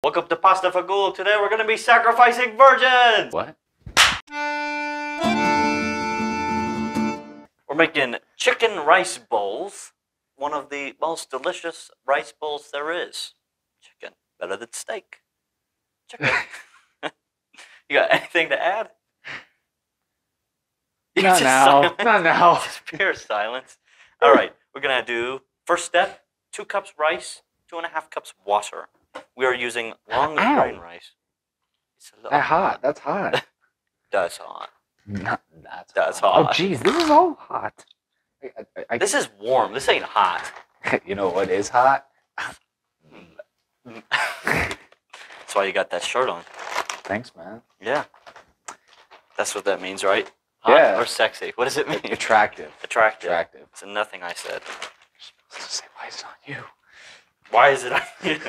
Welcome to Pasta Fagool. Today we're going to be sacrificing virgins! What? We're making chicken rice bowls. One of the most delicious rice bowls there is. Chicken. Better than steak. Chicken. You got anything to add? Not now. Not now. Just pure silence. All right. We're going to do, first step, 2 cups rice, 2.5 cups water. We are using long grain rice. It's a little That's hot. That's hot. That's hot. That's hot. Oh, jeez. This is all hot. This is warm. This ain't hot. You know what is hot? That's why you got that shirt on. Thanks, man. Yeah. That's what that means, right? Hot Yeah. or sexy? What does it mean? Attractive. Attractive. Attractive. It's nothing I said. You're supposed to say, why is it on you? Why is it on you?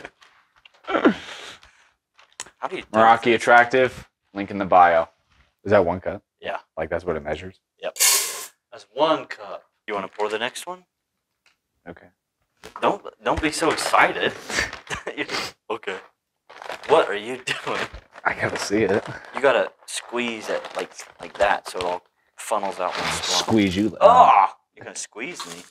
How do you do Maraki this? Attractive. Link in the bio. Is that 1 cup? Yeah. Like that's what it measures? Yep. That's 1 cup. You want to pour the next one? Okay. Don't be so excited. Okay. What are you doing? I gotta see it. You gotta squeeze it like that so it all funnels out. Squeeze you. Oh! You're gonna squeeze me.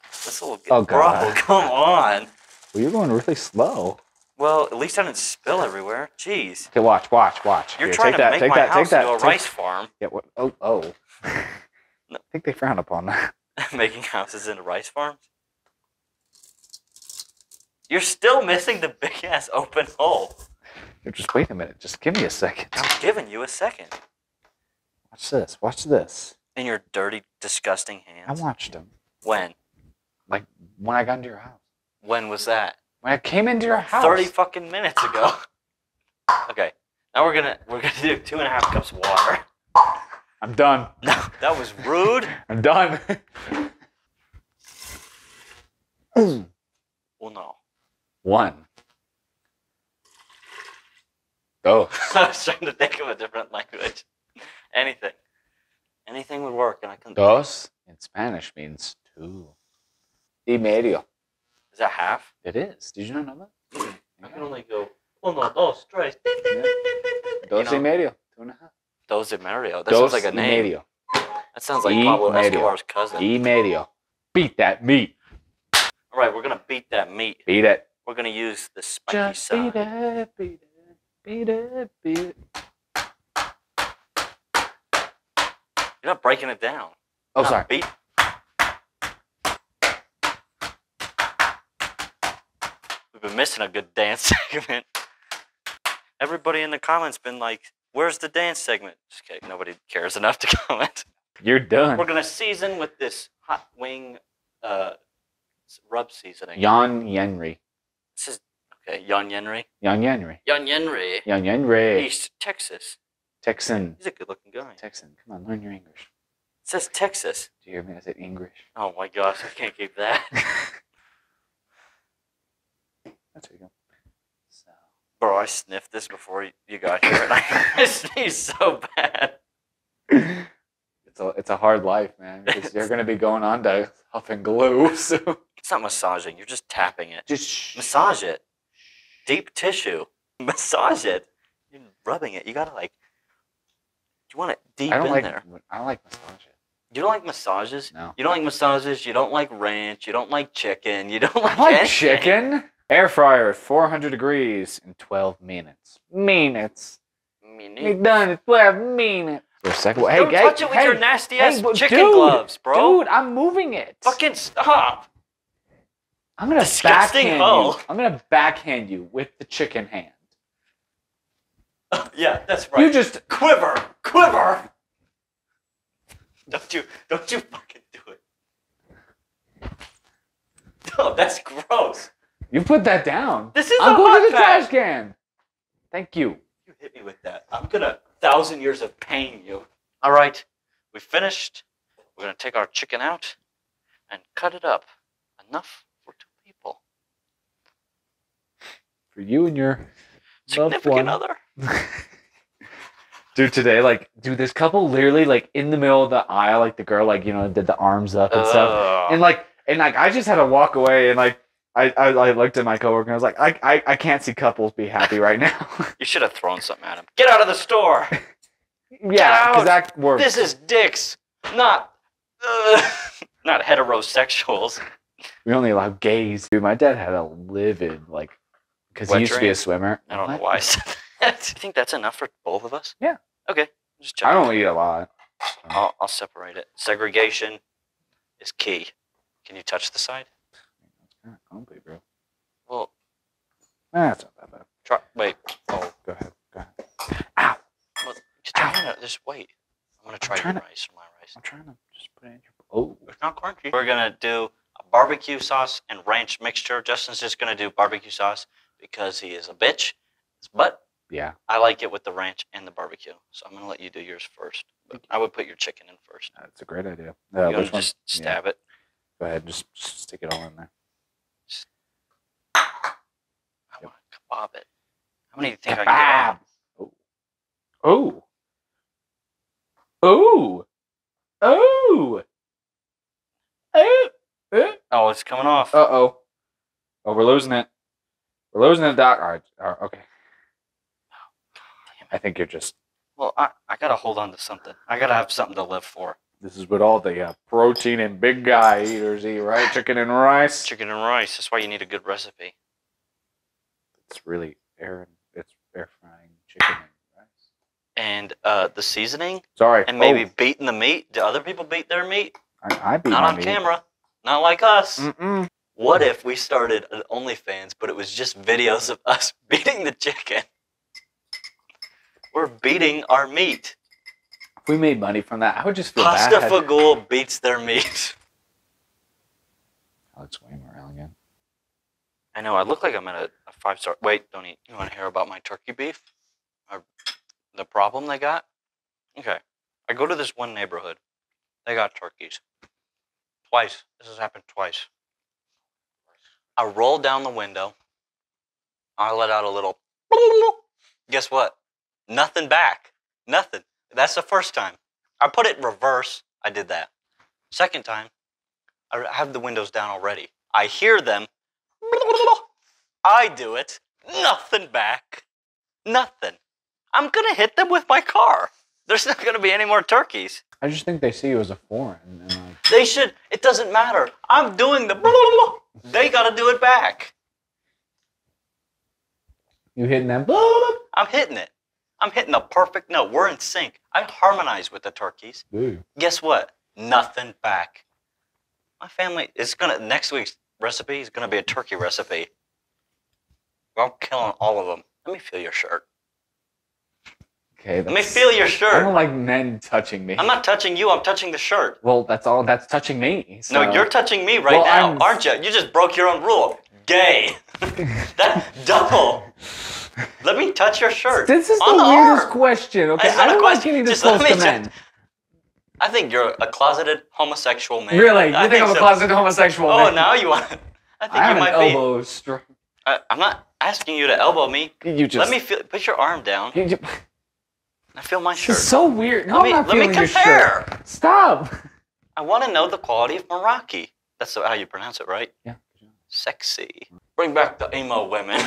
That's a little. Oh, God. Bro, come on. Well, you're going really slow. Well, at least I didn't spill everywhere. Jeez. Okay, watch. You're Here, trying take to that, make take my that, house take that, into a take- rice farm. Yeah. What? Oh. No. I think they frown upon that. Making houses into rice farms? You're still missing the big-ass open hole. Just wait a minute. Just give me a second. I'm giving you a second. Watch this. Watch this. In your dirty, disgusting I hands. watched them. When? Like when I got into your house. When was that? When I came into your house. 30 fucking minutes ago. Okay. Now we're gonna do 2.5 cups of water. I'm done. No, that was rude. I'm done. Well, no. 1. Go. I was trying to think of a different language. Anything. Anything would work, and I couldn't. Dos in Spanish means 2. Y medio. Is that half? It is. Did you not know that? I can only go 1, 2, 3. Dos y medio. 2.5. Dos de Mario. That Dos sounds like a y name. medio. That sounds like Y Pablo medio. Escobar's cousin. Y medio. Beat that meat. All right, we're gonna beat that meat. Beat it. We're gonna use the spiky Just side. beat it. Beat it. Beat it. Beat it. You're not breaking it down. Oh, Not sorry. Beat. We've been missing a good dance segment. Everybody in the comments been like, "Where's the dance segment?" Just kidding. Nobody cares enough to comment. You're done. We're gonna season with this hot wing rub seasoning. Yan Yenri. This is okay. Yan Yenri. Yan Yenri. Yan Yenri. Yan Yenri. East Texas. Texan. He's a good-looking guy. Texan. Come on, learn your English. It says Texas. Do you hear me? I said English. Oh my gosh, I can't keep that. That's where you go. So. Bro, I sniffed this before you got here, and I sneezed so bad. It's a hard life, man. Because you're gonna be going on to huffing glue. So It's not massaging. You're just tapping it. just Massage it. Deep tissue. Massage it. You're rubbing it. You gotta like. You want it deep I don't in like. there. I don't like massage it. You don't like massages? No. You don't like massages. You don't like ranch. You don't like chicken. You don't like I like anything. chicken. Air fryer at 400 degrees in 12 minutes. Minutes. You're done in 12 minutes. For a second. Hey, Don't touch it with your nasty ass chicken gloves, bro. Dude, I'm moving it. Fucking stop. I'm gonna disgusting backhand hoe. you. I'm gonna backhand you with the chicken hand. Yeah, that's right. You just quiver. Don't you fucking do it. No, that's gross. you put that down. This is I'm a going hot to the pack. trash can. Thank you. You hit me with that. I'm gonna 1,000 years of pain you. All right, we finished. We're gonna take our chicken out and cut it up. Enough for 2 people. For you and your loved Significant one. other. Dude, today, this couple literally, in the middle of the aisle, the girl, did the arms up and stuff. And I just had to walk away and, I looked at my coworker and I was like, I can't see couples be happy right now. You should have thrown something at him. Get out of the store. Yeah, because that works. This is dicks, not not heterosexuals. We only allow gays. Dude, my dad had a livid, like, because he used to be a swimmer. I don't know why I said that. You think that's enough for both of us? Yeah. Okay. Just check. I don't eat a lot. I'll separate it. Segregation is key. Can you touch the side? That's kind of comfy, bro. Well, that's not that bad. try. Wait. Oh, go ahead. Ow. Well, just wait. I'm gonna try your rice or my rice. I'm trying to just put it in your. Oh, it's not crunchy. We're gonna do a barbecue sauce and ranch mixture. Justin's just gonna do barbecue sauce because he is a bitch. But yeah, I like it with the ranch and the barbecue. So I'm gonna let you do yours first. But I would put your chicken in first. That's a great idea. You want to just stab it? Go ahead, just stick it all in there. I want to kebab it. How many do you think I can get on? Oh. Oh. Oh. Oh. Oh, it's coming off. Uh-oh. Oh, we're losing it. We're losing it, Doc. All right, okay. I think you're just... Well, I got to hold on to something. I got to have something to live for. This is what all the protein and big guy eaters eat, right? Chicken and rice? Chicken and rice. That's why you need a good recipe. It's really air frying chicken and rice. And the seasoning. Sorry. And maybe beating the meat. Do other people beat their meat? I beat Not my on meat. camera. Not like us. Mm-mm. What if we started an OnlyFans, but it was just videos of us beating the chicken? We're beating our meat. If we made money from that, I would just feel Pasta bad. fagool beats their meat. Oh, it's swaying around again. I know. I look like I'm at a 5-star. Wait, don't eat. You want to hear about my turkey beef? Or the problem they got? Okay. I go to this one neighborhood. They got turkeys. Twice. This has happened twice. I roll down the window. I let out a little... Guess what? Nothing back. Nothing. That's the first time. I put it in reverse. I did that. Second time, I have the windows down already. I hear them. I do it. Nothing back. Nothing. I'm going to hit them with my car. There's not going to be any more turkeys. I just think they see you as a foreign. And like... They should. It doesn't matter. I'm doing the... They got to do it back. You hitting them? I'm hitting it. I'm hitting the perfect note. We're in sync. I harmonize with the turkeys. Ooh. Guess what? Nothing back. My family is gonna, next week's recipe is gonna be a turkey recipe. I'm killing all of them. Let me feel your shirt. Okay. Let me feel your shirt. I don't like men touching me. I'm not touching you. I'm touching the shirt. Well, that's touching me. So. No, you're touching me right now, aren't you? You just broke your own rule. Gay. That's double. Let me touch your shirt. This is the weirdest question. Okay, I don't like getting this close to men. I think you're a closeted homosexual man. Really? You think I'm a closeted homosexual man? Oh, now you want to... I think you might be. I'm not asking you to elbow me. You just... Let me feel... Put your arm down. I feel my shirt. This is so weird. No, let me compare. Stop. I want to know the quality of Maraki. That's how you pronounce it, right? Yeah. Sexy. Bring back the emo women.